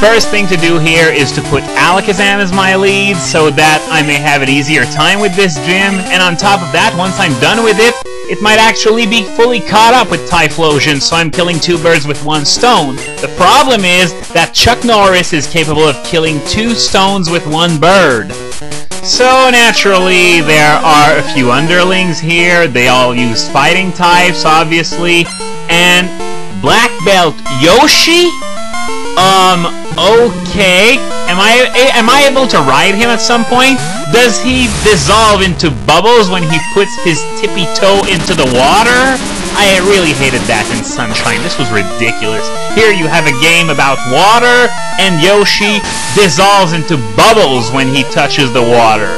First thing to do here is to put Alakazam as my lead so that I may have an easier time with this gym, and on top of that, once I'm done with it, it might actually be fully caught up with Typhlosion, so I'm killing two birds with one stone. The problem is that Chuck Norris is capable of killing two stones with one bird. So naturally, there are a few underlings here. They all use fighting types, obviously, and Black Belt Yoshi? Okay. Am I able to ride him at some point? Does he dissolve into bubbles when he puts his tippy toe into the water? I really hated that in Sunshine. This was ridiculous. Here you have a game about water, and Yoshi dissolves into bubbles when he touches the water.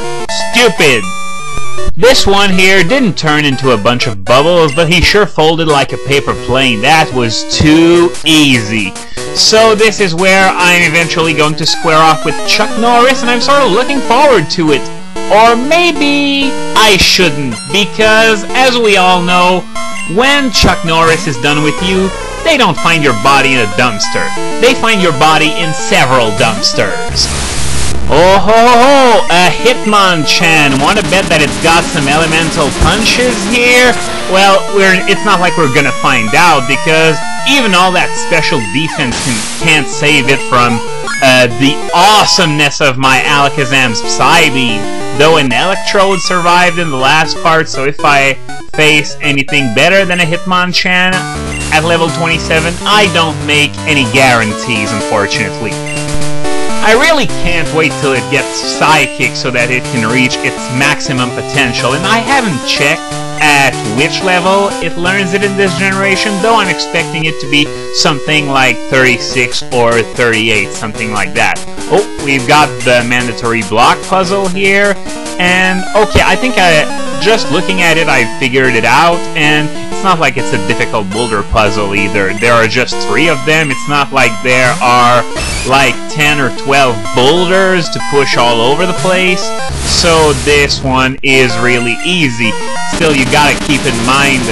Stupid! This one here didn't turn into a bunch of bubbles, but he sure folded like a paper plane. That was too easy. So this is where I'm eventually going to square off with Chuck Norris, and I'm sort of looking forward to it. Or maybe I shouldn't, because as we all know, when Chuck Norris is done with you, they don't find your body in a dumpster. They find your body in several dumpsters. Oh ho ho! A Hitmonchan! Wanna bet that it's got some elemental punches here? Well, it's not like we're gonna find out, because even all that special defense can't save it from the awesomeness of my Alakazam's Psybeam. Though an Electrode survived in the last part, so if I face anything better than a Hitmonchan at level 27, I don't make any guarantees, unfortunately. I really can't wait till it gets Psychic so that it can reach its maximum potential, and I haven't checked at which level it learns it in this generation, though I'm expecting it to be something like 36 or 38, something like that. Oh, we've got the mandatory block puzzle here, and okay, I think just looking at it, I figured it out, and it's not like it's a difficult boulder puzzle either. There are just 3 of them. It's not like there are like 10 or 12 boulders to push all over the place, so this one is really easy. Still, you gotta keep in mind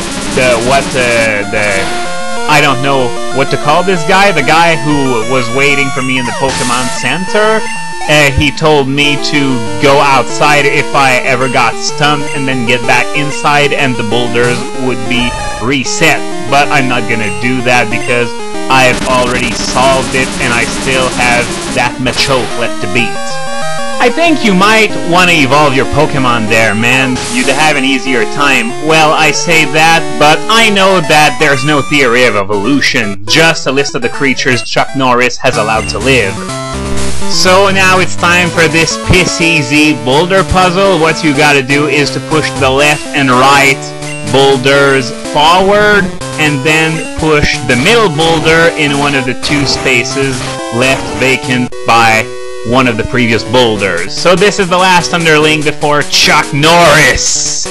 I don't know what to call this guy, the guy who was waiting for me in the Pokémon Center. He told me to go outside if I ever got stumped and then get back inside and the boulders would be reset. But I'm not gonna do that because I've already solved it and I still have that Machoke left to beat. I think you might want to evolve your Pokémon there, man. You'd have an easier time. Well, I say that, but I know that there's no theory of evolution, just a list of the creatures Chuck Norris has allowed to live. So now it's time for this piss-easy boulder puzzle. What you gotta do is to push the left and right boulders forward, and then push the middle boulder in one of the 2 spaces left vacant by one of the previous boulders. So this is the last underling before Chuck Norris.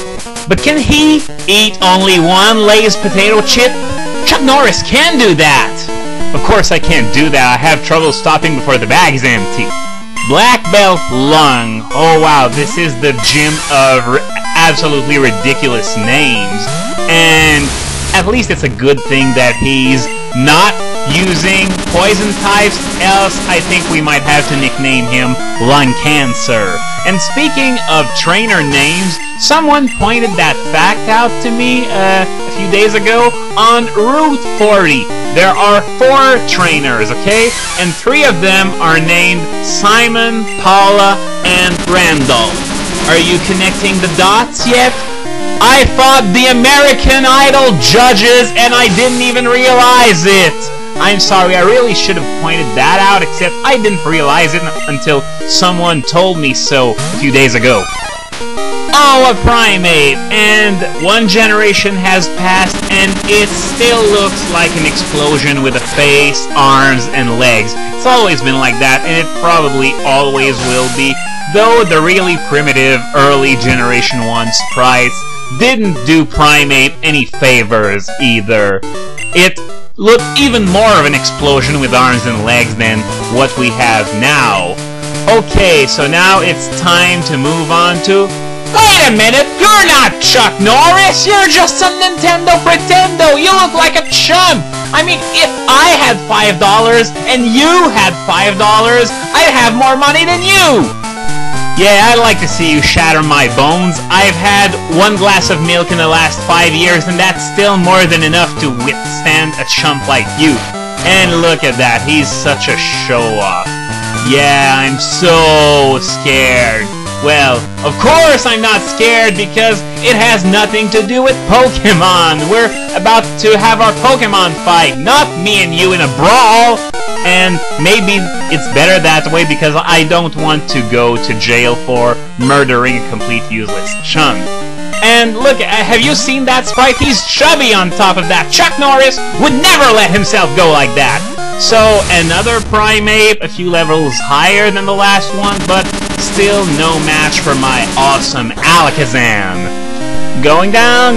But can he eat only one Lay's potato chip? Chuck Norris can do that! Of course I can't do that. I have trouble stopping before the bag is empty. Black Belt Lung. Oh wow, this is the gym of absolutely ridiculous names. And at least it's a good thing that he's not using poison types, else I think we might have to nickname him Lung Cancer. And speaking of trainer names, someone pointed that fact out to me a few days ago. On Route 40, there are 4 trainers, okay? And 3 of them are named Simon, Paula, and Randolph. Are you connecting the dots yet? I fought the American Idol judges and I didn't even realize it! I'm sorry, I really should have pointed that out, except I didn't realize it until someone told me so a few days ago. Oh, a Primate! And 1 generation has passed and it still looks like an explosion with a face, arms, and legs. It's always been like that, and it probably always will be, though the really primitive early generation 1 sprites didn't do Primate any favors either. It looked even more of an explosion with arms and legs than what we have now. Okay, so now it's time to move on to Wait a minute, you're not Chuck Norris, you're just some Nintendo pretendo, you look like a chump! I mean, if I had $5 and you had $5, I'd have more money than you! Yeah, I'd like to see you shatter my bones. I've had 1 glass of milk in the last 5 years, and that's still more than enough to withstand a chump like you. And look at that, he's such a show-off. Yeah, I'm so scared. Well, of course I'm not scared because it has nothing to do with Pokémon. We're about to have our Pokémon fight, not me and you in a brawl. And maybe it's better that way because I don't want to go to jail for murdering a complete useless chump. And look, have you seen that sprite? He's chubby on top of that. Chuck Norris would never let himself go like that. So, another primate, a few levels higher than the last one, but still no match for my awesome Alakazam. Going down,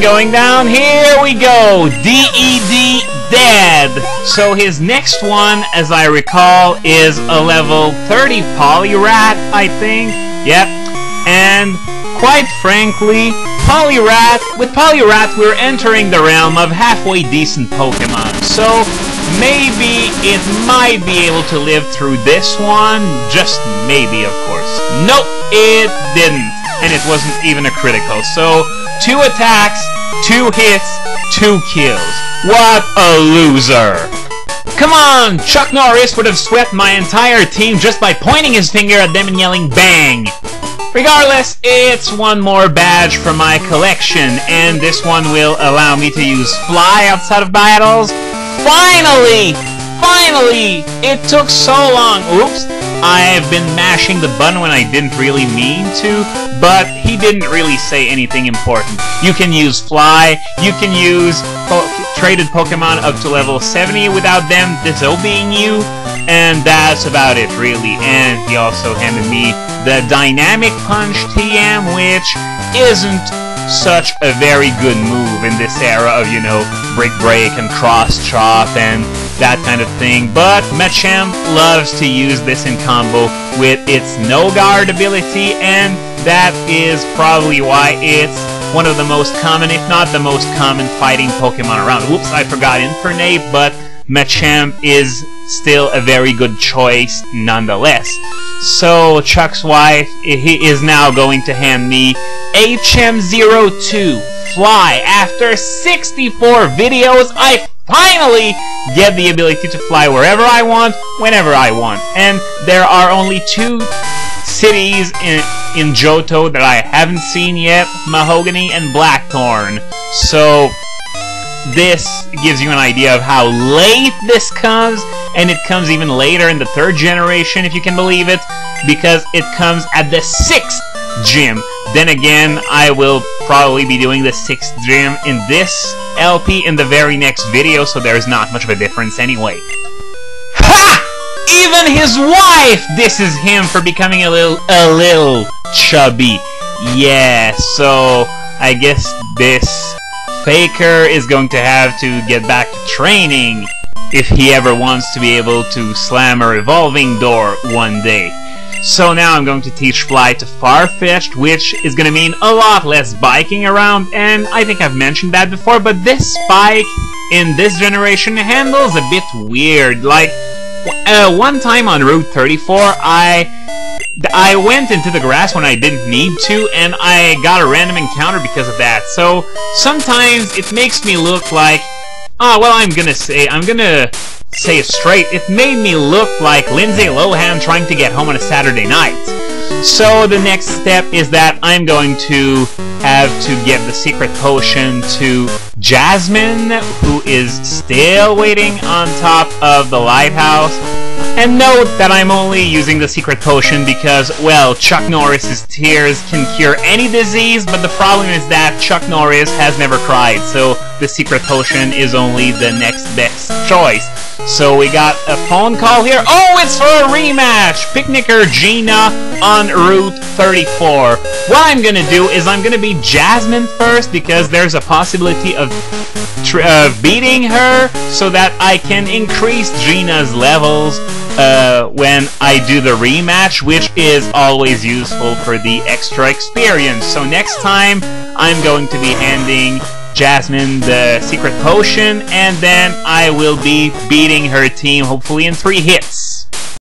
here we go! D.E.D. Dead! So his next one, as I recall, is a level 30 Poliwrath, I think. Yep. And, quite frankly, with Poliwrath, we're entering the realm of halfway decent Pokemon. So, maybe it might be able to live through this one. Just maybe, of course. Nope, it didn't. And it wasn't even a critical. So, 2 attacks, 2 hits, 2 kills. What a loser! Come on! Chuck Norris would have swept my entire team just by pointing his finger at them and yelling BANG! Regardless, it's 1 more badge for my collection, and this one will allow me to use Fly outside of battles. Finally! Finally! It took so long. Oops. I've been mashing the button when I didn't really mean to, but he didn't really say anything important. You can use Fly, you can use traded Pokemon up to level 70 without them disobeying you, and that's about it really. And he also handed me the Dynamic Punch TM, which isn't such a very good move in this era of, you know, Brick Break and Cross Chop and that kind of thing, but Machamp loves to use this in combo with its No Guard ability, and that is probably why it's one of the most common, if not the most common, fighting Pokemon around. Oops, I forgot Infernape, but Machamp is still a very good choice nonetheless. So, Chuck's wife, he is now going to hand me HM02 Fly. After 64 videos, I finally get the ability to fly wherever I want, whenever I want. And there are only 2 cities in Johto that I haven't seen yet, Mahogany and Blackthorn. So this gives you an idea of how late this comes, and it comes even later in the 3rd generation, if you can believe it, because it comes at the 6th gym. Then again, I will probably be doing the 6th gym in this LP in the very next video, so there's not much of a difference anyway. Ha! Even his wife disses him for becoming a little chubby. Yeah, so I guess this Faker is going to have to get back to training if he ever wants to be able to slam a revolving door one day. So now I'm going to teach Fly to Farfetch'd, which is going to mean a lot less biking around, and I think I've mentioned that before, but this bike in this generation handles a bit weird. Like, one time on Route 34, I went into the grass when I didn't need to, and I got a random encounter because of that. So sometimes it makes me look like, well, I'm gonna say it straight. It made me look like Lindsay Lohan trying to get home on a Saturday night. So the next step is that I'm going to have to give the secret potion to Jasmine, who is still waiting on top of the lighthouse. And note that I'm only using the secret potion because, well, Chuck Norris's tears can cure any disease, but the problem is that Chuck Norris has never cried, so the secret potion is only the next best choice. So we got a phone call here. Oh, it's for a rematch! Picnicker Gina on Route 34. what I'm gonna do is I'm gonna beat Jasmine first, because there's a possibility of beating her, so that I can increase Gina's levels when I do the rematch, which is always useful for the extra experience. So next time, I'm going to be handing Jasmine the secret potion, and then I will be beating her team, hopefully in 3 hits.